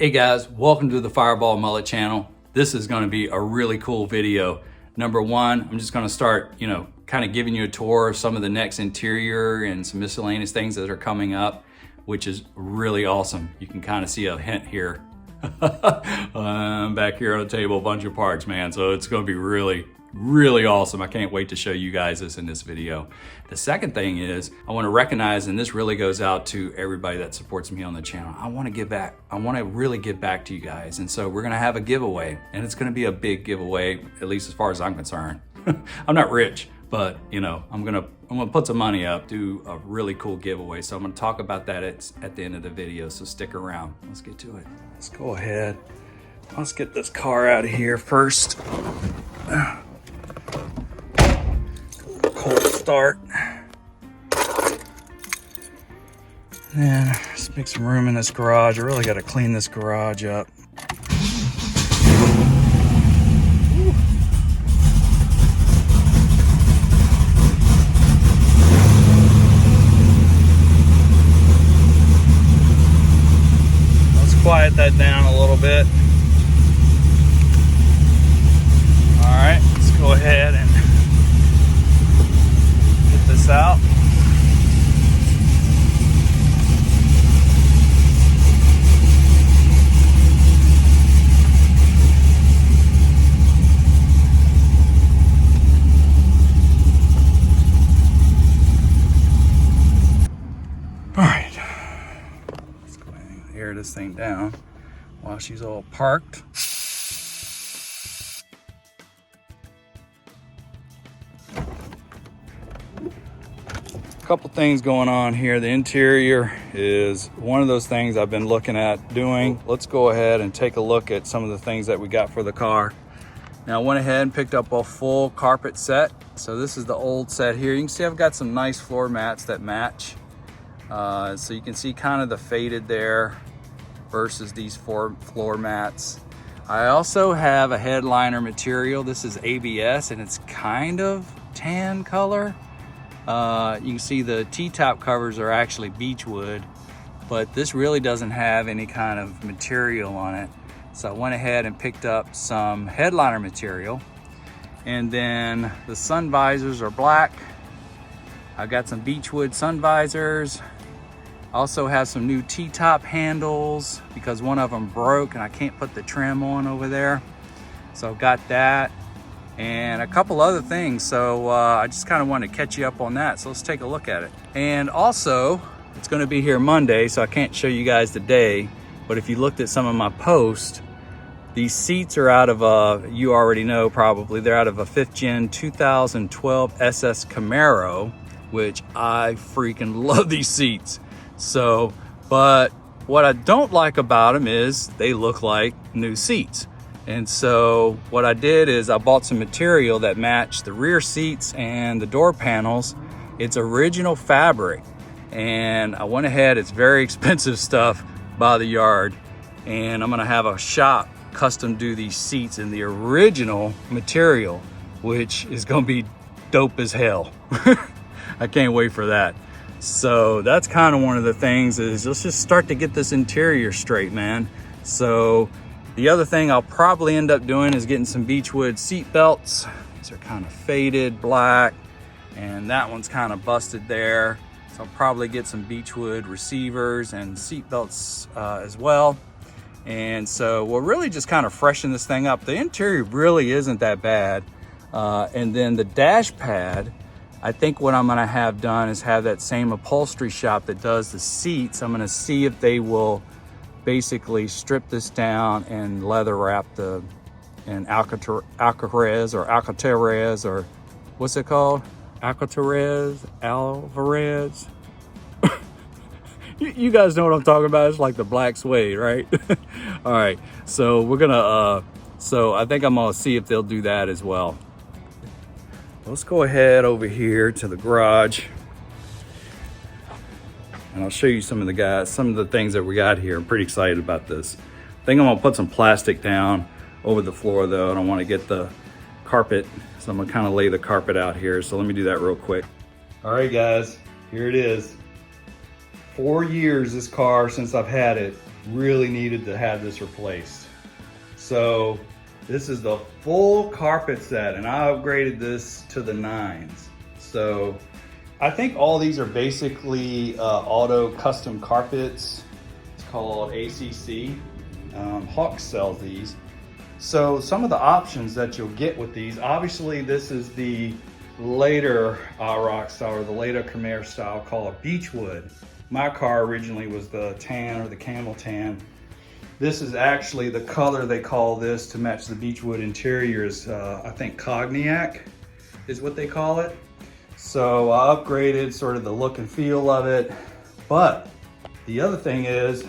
Hey guys, welcome to the Fireball Mullet channel. This is going to be a really cool video. Number one, I'm just going to start, kind of giving you a tour of some of the next interior and some miscellaneous things that are coming up, which is really awesome. You can kind of see a hint here. I'm back here on the table, a bunch of parts, man. So it's going to be really awesome. I can't wait to show you guys this in this video. The second thing is I want to recognize, and this really goes out to everybody that supports me on the channel. I want to give back. I want to really give back to you guys. And so we're going to have a giveaway, and it's going to be a big giveaway, at least as far as I'm concerned. I'm not rich, but I'm going to put some money up, do a really cool giveaway. So I'm going to talk about that at the end of the video. So stick around. Let's get to it. Let's go ahead. Let's get this car out of here first. Cold start. And just make some room in this garage. I really got to clean this garage up. Let's quiet that down a little bit. All right, let's go ahead and get this out. All right, let's go ahead and air this thing down while she's all parked. Couple things going on here. The interior is one of those things I've been looking at doing. Let's go ahead and take a look at some of the things that we got for the car. Now I went ahead and picked up a full carpet set. So this is the old set here. You can see I've got some nice floor mats that match. So you can see kind of the faded there versus these floor mats. I also have a headliner material. This is ABS and it's kind of tan color. You can see the T-top covers are actually beechwood, but this really doesn't have any kind of material on it. So I went ahead and picked up some headliner material. And then the sun visors are black. I've got some beechwood sun visors. I also have some new T-top handles because one of them broke and I can't put the trim on over there. So I've got that. And a couple other things. So I just kind of want to catch you up on that. So let's take a look at it. And also, it's going to be here Monday, so I can't show you guys today. But if you looked at some of my posts, these seats are out of you already know probably, they're out of a 5th gen 2012 SS Camaro, which I freaking love these seats. So, but what I don't like about them is they look like new seats. And so what I did is I bought some material that matched the rear seats and the door panels. It's original fabric. And I went ahead, it's very expensive stuff by the yard. And I'm gonna have a shop custom do these seats in the original material, which is gonna be dope as hell. I can't wait for that. So that's kind of one of the things is let's just start to get this interior straight, man. So the other thing I'll probably end up doing is getting some beechwood seat belts. These are kind of faded black, and that one's kind of busted there. So I'll probably get some beechwood receivers and seat belts as well. And so we'll really just kind of freshen this thing up. The interior really isn't that bad. And then the dash pad, I think what I'm gonna have done is have that same upholstery shop that does the seats. I'm gonna see if they will basically strip this down and leather wrap in Alcatraz or what's it called? Alvarez. You guys know what I'm talking about. It's like the black suede, right? All right, so we're gonna so I think I'm gonna see if they'll do that as well. Let's go ahead over here to the garage. And I'll show you some of the things that we got here. I'm pretty excited about this. I think I'm gonna put some plastic down over the floor though. I don't wanna get the carpet. So I'm gonna kind of lay the carpet out here. So let me do that real quick. All right guys, here it is. 4 years this car since I've had it. really needed to have this replaced. So this is the full carpet set, and I upgraded this to the 9s. So I think all these are basically auto custom carpets. It's called ACC. Hawk sells these. So some of the options that you'll get with these, obviously this is the later rock style, or the later Khmer style, called Beechwood. My car originally was the tan, or the camel tan. This is actually the color they call this to match the Beechwood interiors. I think Cognac is what they call it. So I upgraded sort of the look and feel of it. But the other thing is,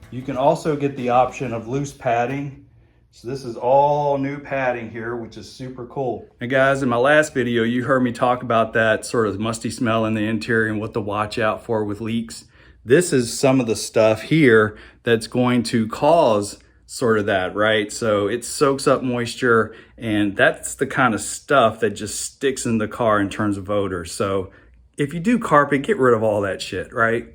you can also get the option of loose padding. So this is all new padding here, which is super cool. And guys, in my last video, you heard me talk about that sort of musty smell in the interior and what to watch out for with leaks. This is some of the stuff here that's going to cause sort of that, right? So it soaks up moisture, and that's the kind of stuff that just sticks in the car in terms of odor. So if you do carpet, get rid of all that shit, right?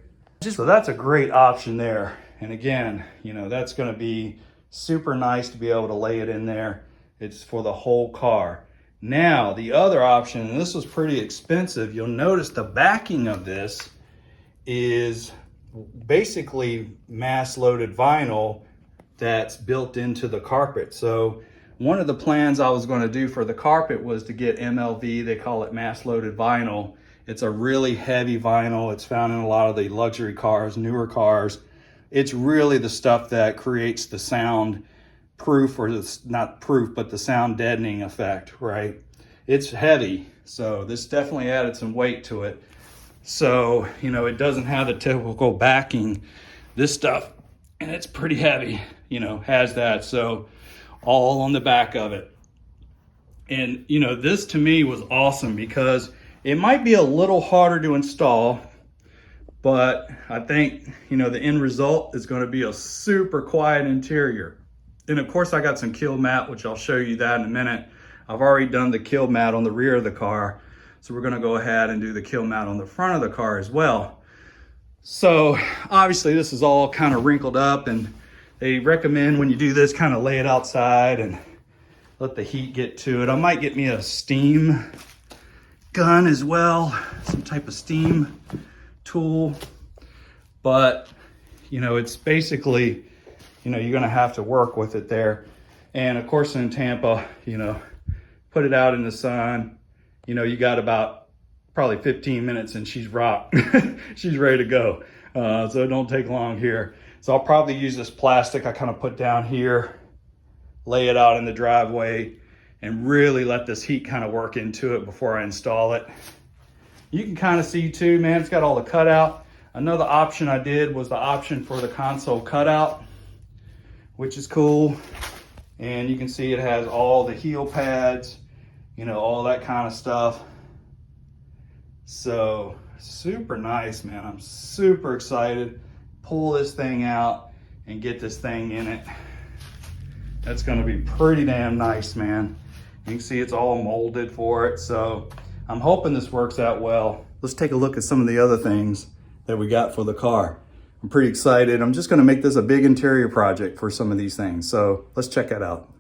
So that's a great option there. And again, you know, that's gonna be super nice to be able to lay it in there. It's for the whole car. Now, the other option, and this was pretty expensive, you'll notice the backing of this is basically mass loaded vinyl that's built into the carpet. So one of the plans I was going to do for the carpet was to get MLV, they call it mass loaded vinyl. It's a really heavy vinyl. It's found in a lot of the luxury cars, newer cars. It's really the stuff that creates the sound proof, or not proof, but the sound deadening effect, right? It's heavy, so this definitely added some weight to it. So, you know, it doesn't have the typical backing. This stuff, and it's pretty heavy, you know, has that. So all on the back of it. And, you know, this to me was awesome because it might be a little harder to install, but I think, you know, the end result is going to be a super quiet interior. And of course I got some kill mat, which I'll show you that in a minute. I've already done the kill mat on the rear of the car. So we're gonna go ahead and do the kill mat on the front of the car as well. So obviously this is all kind of wrinkled up, and they recommend when you do this, kind of lay it outside and let the heat get to it. I might get me a steam gun as well, some type of steam tool. But, you know, it's basically, you know, you're gonna have to work with it there. And of course in Tampa, you know, put it out in the sun. You know, you got about probably 15 minutes and she's rocked. She's ready to go. So it don't take long here. So I'll probably use this plastic I kind of put down here, lay it out in the driveway, and really let this heat kind of work into it before I install it. You can kind of see too, man, it's got all the cutout. Another option I did was the option for the console cutout, which is cool. And you can see it has all the heel pads, you know, all that kind of stuff. So super nice, man. I'm super excited. Pull this thing out and get this thing in it. That's gonna be pretty damn nice, man. You can see it's all molded for it. So I'm hoping this works out well. Let's take a look at some of the other things that we got for the car. I'm pretty excited. I'm just gonna make this a big interior project for some of these things. So let's check that out.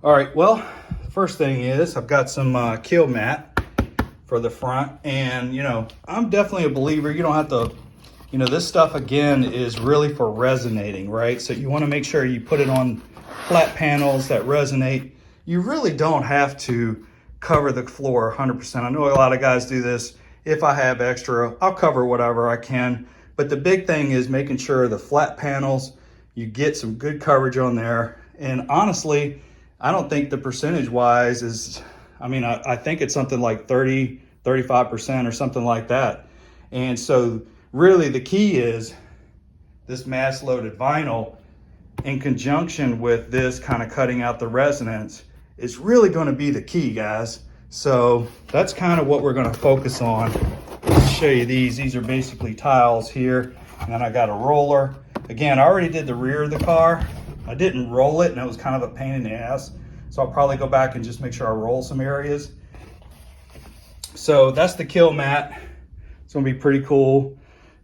All right, well, first thing is I've got some kill mat for the front, and you know, I'm definitely a believer. You don't have to, you know, this stuff again is really for resonating, right? So you want to make sure you put it on flat panels that resonate. You really don't have to cover the floor 100%. I know a lot of guys do this. If I have extra, I'll cover whatever I can. But the big thing is making sure the flat panels, you get some good coverage on there. And honestly, I don't think the percentage wise is, I mean, I think it's something like 35% or something like that. And so really the key is this mass loaded vinyl in conjunction with this kind of cutting out the resonance is really going to be the key, guys. So that's kind of what we're going to focus on. Let's show you these. These are basically tiles here. And then I got a roller. Again, I already did the rear of the car. I didn't roll it, and it was kind of a pain in the ass. So I'll probably go back and just make sure I roll some areas. So that's the kill mat. It's gonna be pretty cool.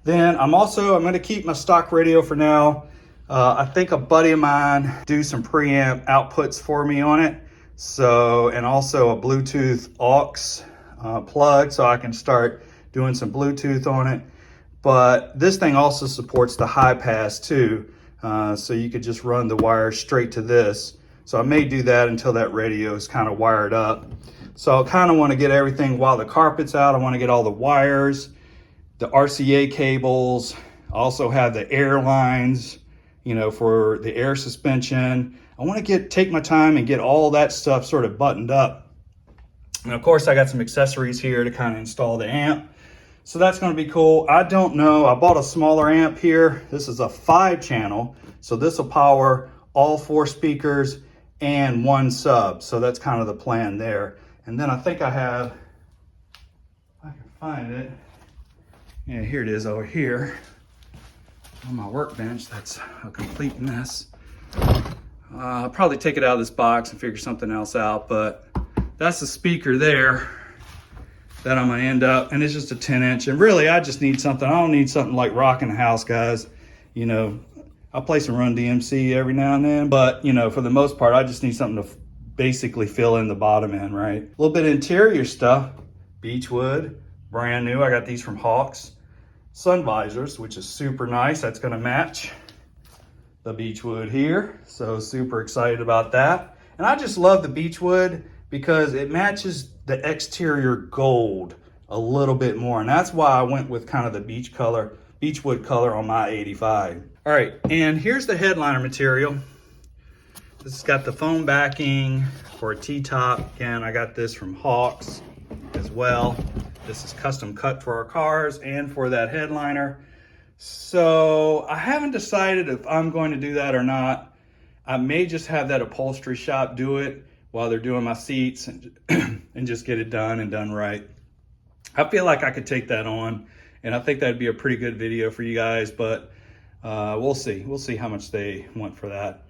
Then I'm gonna keep my stock radio for now. I think a buddy of mine do some preamp outputs for me on it. So, and also a Bluetooth aux plug, so I can start doing some Bluetooth on it. But this thing also supports the high pass too. So you could just run the wire straight to this. So I may do that until that radio is kind of wired up. So I kind of want to get everything while the carpet's out. I want to get all the wires, the RCA cables, also have the air lines, you know, for the air suspension. I want to take my time and get all that stuff sort of buttoned up. And of course I got some accessories here to kind of install the amp. So that's going to be cool. I don't know, I bought a smaller amp here. This is a 5-channel. So this will power all 4 speakers and 1 sub. So that's kind of the plan there. And then I think I have, if I can find it. Yeah, here it is over here on my workbench. That's a complete mess. I'll probably take it out of this box and figure something else out, but that's the speaker there that I'm gonna end up, and it's just a 10-inch. And really, I just need something. I don't need something like rocking the house, guys. You know, I'll play some Run DMC every now and then, but you know, for the most part, I just need something to basically fill in the bottom end, right? A little bit of interior stuff. Beechwood, brand new. I got these from Hawks. Sun visors, which is super nice. That's gonna match the Beechwood here. So super excited about that. And I just love the Beechwood because it matches the exterior gold a little bit more. And that's why I went with kind of the Beechwood color on my 85. All right, and here's the headliner material. This has got the foam backing for a T-top. Again, I got this from Hawks as well. This is custom cut for our cars and for that headliner. So I haven't decided if I'm going to do that or not. I may just have that upholstery shop do it while they're doing my seats and, and just get it done and done right. I feel like I could take that on, and I think that'd be a pretty good video for you guys, but we'll see. We'll see how much they want for that.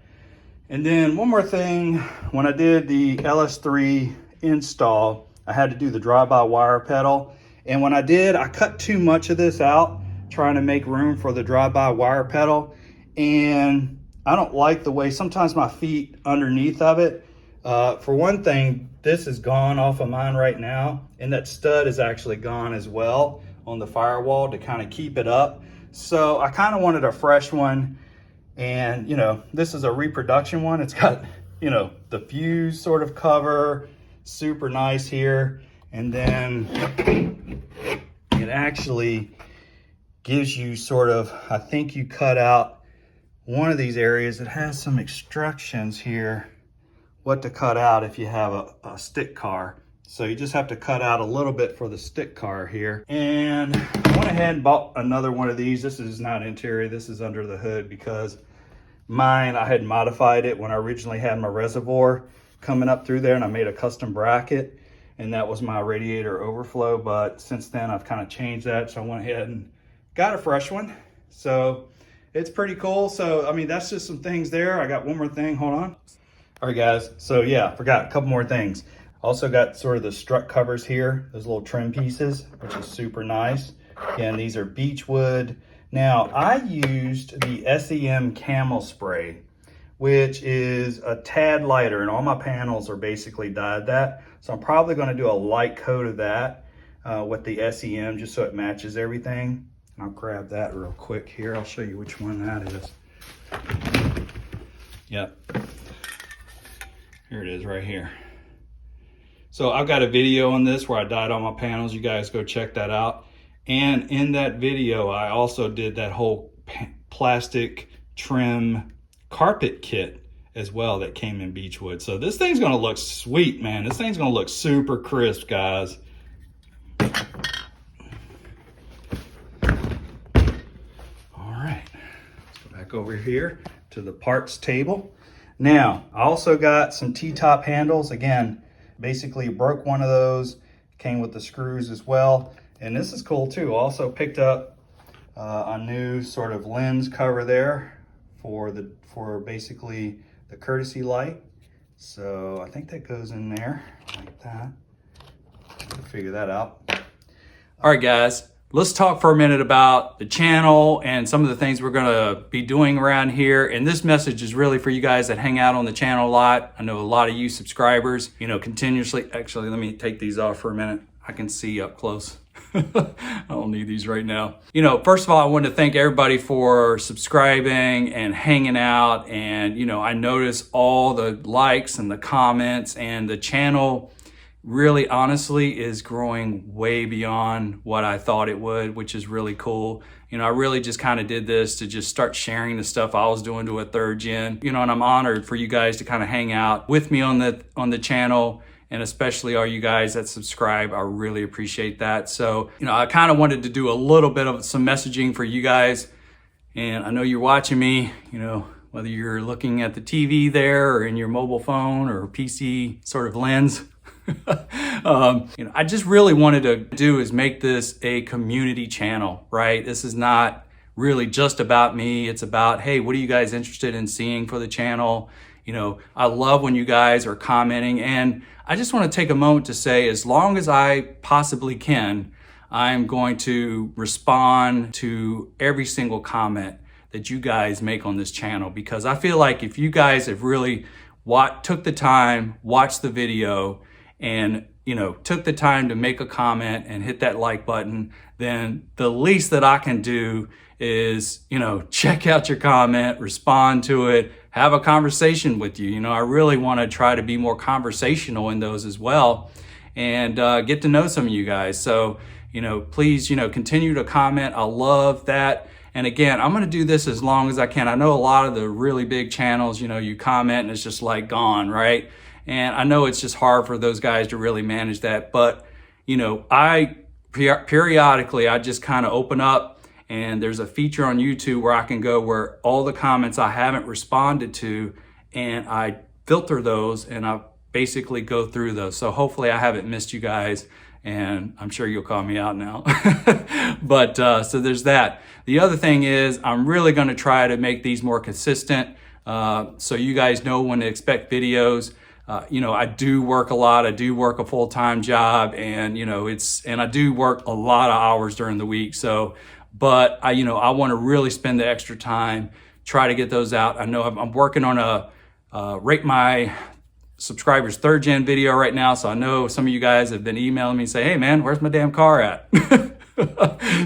And then one more thing, when I did the LS3 install, I had to do the drive-by-wire pedal. And when I did, I cut too much of this out, trying to make room for the drive-by-wire pedal. And I don't like the way, sometimes my feet underneath of it. For one thing, this is gone off of mine right now. And that stud is actually gone as well on the firewall to kind of keep it up. So I kind of wanted a fresh one. And, you know, this is a reproduction one. It's got, you know, the fuse sort of cover, super nice here. And then it actually gives you sort of, I think you cut out one of these areas. It has some instructions here, what to cut out if you have a stick car. So you just have to cut out a little bit for the stick car here. And I went ahead and bought another one of these. This is not interior, this is under the hood, because mine, I had modified it when I originally had my reservoir coming up through there, and I made a custom bracket, and that was my radiator overflow. But since then I've kind of changed that, so I went ahead and got a fresh one. So it's pretty cool. So I mean, that's just some things there. I got one more thing, hold on. All right guys, so yeah, forgot a couple more things. Also got sort of the strut covers here, those little trim pieces, which is super nice. Again, these are Beechwood. Now, I used the SEM Camel Spray, which is a tad lighter, and all my panels are basically dyed that. So I'm probably gonna do a light coat of that with the SEM, just so it matches everything. I'll grab that real quick here. I'll show you which one that is. Yep. Here it is right here. So I've got a video on this where I dyed all my panels. You guys go check that out. And in that video, I also did that whole plastic trim carpet kit as well that came in Beechwood. So this thing's gonna look sweet, man. This thing's gonna look super crisp, guys. All right, let's go back over here to the parts table. Now, I also got some T-top handles. Again, basically broke one of those, came with the screws as well. And this is cool too. Also picked up a new sort of lens cover there for basically the courtesy light. So I think that goes in there like that. We'll figure that out. All right, guys. let's talk for a minute about the channel and some of the things we're gonna be doing around here. And this message is really for you guys that hang out on the channel a lot. I know a lot of you subscribers, you know, continuously. Actually, let me take these off for a minute. I can see up close. I don't need these right now. You know, first of all, I wanted to thank everybody for subscribing and hanging out. And, you know, I notice all the likes and the comments, and the channel really honestly is growing way beyond what I thought it would, which is really cool. You know, I really just kind of did this to just start sharing the stuff I was doing to a third gen, you know, and I'm honored for you guys to kind of hang out with me on the channel. And especially all you guys that subscribe, I really appreciate that. So, you know, I kind of wanted to do a little bit of some messaging for you guys. And I know you're watching me, you know, whether you're looking at the TV there or in your mobile phone or PC sort of lens. You know, I just really wanted to do is make this a community channel, right? This is not really just about me. It's about, hey, what are you guys interested in seeing for the channel? You know, I love when you guys are commenting, and I just want to take a moment to say, as long as I possibly can, I'm going to respond to every single comment that you guys make on this channel, because I feel like if you guys have really took the time, watched the video, and, you know, took the time to make a comment and hit that like button, then the least that I can do is, you know, check out your comment, respond to it, have a conversation with you. You know, I really want to try to be more conversational in those as well, and get to know some of you guys. So, you know, please, you know, continue to comment. I love that. And again, I'm going to do this as long as I can. I know a lot of the really big channels, you know, you comment and it's just like gone, right? And I know it's just hard for those guys to really manage that. But, you know, periodically, I just kind of open up, and there's a feature on YouTube where I can go where all the comments I haven't responded to, and I filter those, and I basically go through those. So hopefully I haven't missed you guys, and I'm sure you'll call me out now. But so there's that. The other thing is, I'm really going to try to make these more consistent, so you guys know when to expect videos. You know, I do work a lot. I do work a full-time job, and, you know, and I do work a lot of hours during the week. So, but you know, I want to really spend the extra time, try to get those out. I know I'm working on a rate my subscribers third gen video right now. So I know some of you guys have been emailing me and say, hey man, where's my damn car at?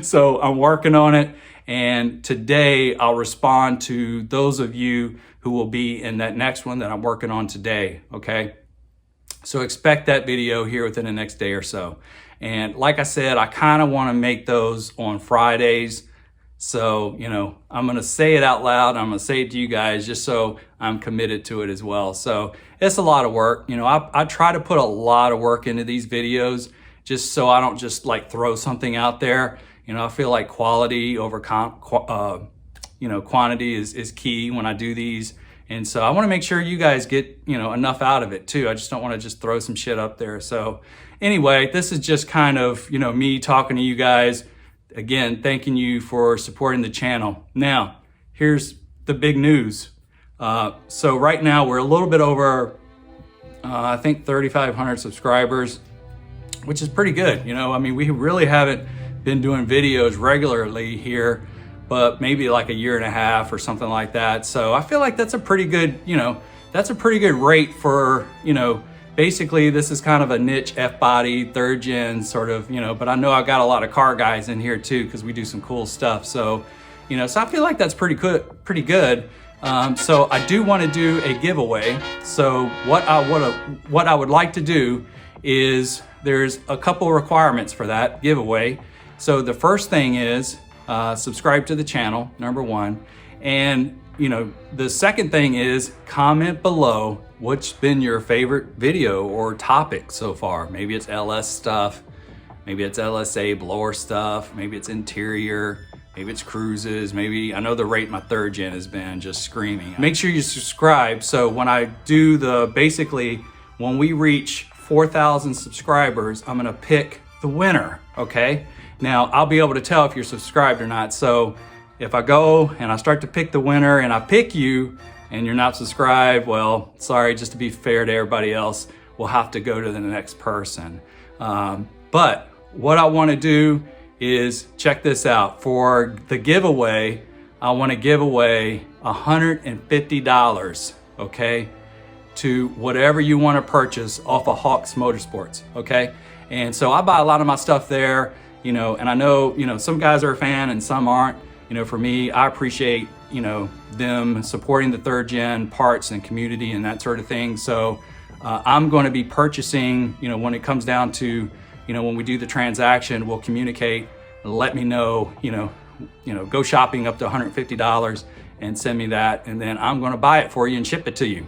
So I'm working on it. And today I'll respond to those of you who will be in that next one that I'm working on today. Okay. So expect that video here within the next day or so. And like I said, I kind of want to make those on Fridays. So, you know, I'm going to say it out loud. I'm going to say it to you guys just so I'm committed to it as well. So it's a lot of work. You know, I try to put a lot of work into these videos just so I don't just like throw something out there. You know, I feel like quality over quantity is key when I do these. And so I want to make sure you guys get, you know, enough out of it too. I just don't want to just throw some shit up there. So anyway, this is just kind of, you know, me talking to you guys. Again, thanking you for supporting the channel. Now, here's the big news. So right now we're a little bit over, I think 3,500 subscribers, which is pretty good. You know, I mean, we really haven't been doing videos regularly here, but maybe like a year and a half or something like that. So I feel like that's a pretty good, you know, that's a pretty good rate for, you know, basically this is kind of a niche F-body third gen sort of, you know, but I know I got a lot of car guys in here too, because we do some cool stuff. So, you know, so I feel like that's pretty good. So I do want to do a giveaway. So what I would like to do is there's a couple requirements for that giveaway. So the first thing is subscribe to the channel, number one. And, you know, the second thing is comment below what's been your favorite video or topic so far. Maybe it's LS stuff, maybe it's LSA blower stuff, maybe it's interior, maybe it's cruises, maybe, I know the rate my third gen has been just screaming. Make sure you subscribe. So when I do basically when we reach 4,000 subscribers, I'm gonna pick the winner, okay? Now, I'll be able to tell if you're subscribed or not. So if I go and I start to pick the winner and I pick you and you're not subscribed, well, sorry, just to be fair to everybody else, we'll have to go to the next person. But what I wanna do is check this out. For the giveaway, I want to give away $150, okay, to whatever you want to purchase off of Hawks Motorsports, okay? And so I buy a lot of my stuff there, you know, and I know, you know, some guys are a fan and some aren't. You know, for me, I appreciate, you know, them supporting the third gen parts and community and that sort of thing. So I'm going to be purchasing, you know, when it comes down to, you know, when we do the transaction, we'll communicate, let me know, you know, go shopping up to $150 and send me that. And then I'm going to buy it for you and ship it to you.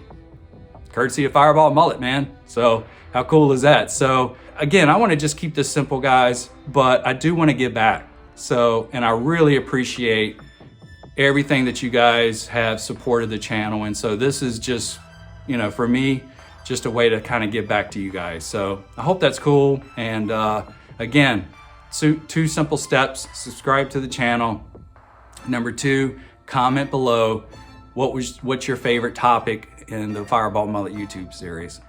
Courtesy of Fireball Mullet, man. So how cool is that? So again, I want to just keep this simple, guys, but I do want to give back. So, and I really appreciate everything that you guys have supported the channel. And so this is just, you know, for me, just a way to kind of give back to you guys. So I hope that's cool. And again, two simple steps: subscribe to the channel. Number 2, comment below what's your favorite topic in the Fireball Mullet YouTube series.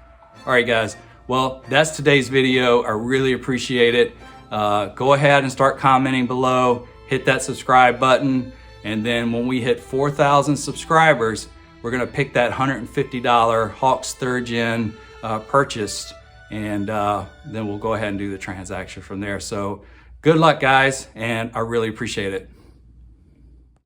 All right, guys. Well, that's today's video. I really appreciate it. Go ahead and start commenting below. Hit that subscribe button. And then when we hit 4,000 subscribers, we're gonna pick that $150 Hawks 3rd Gen purchase, and then we'll go ahead and do the transaction from there. So good luck, guys, and I really appreciate it.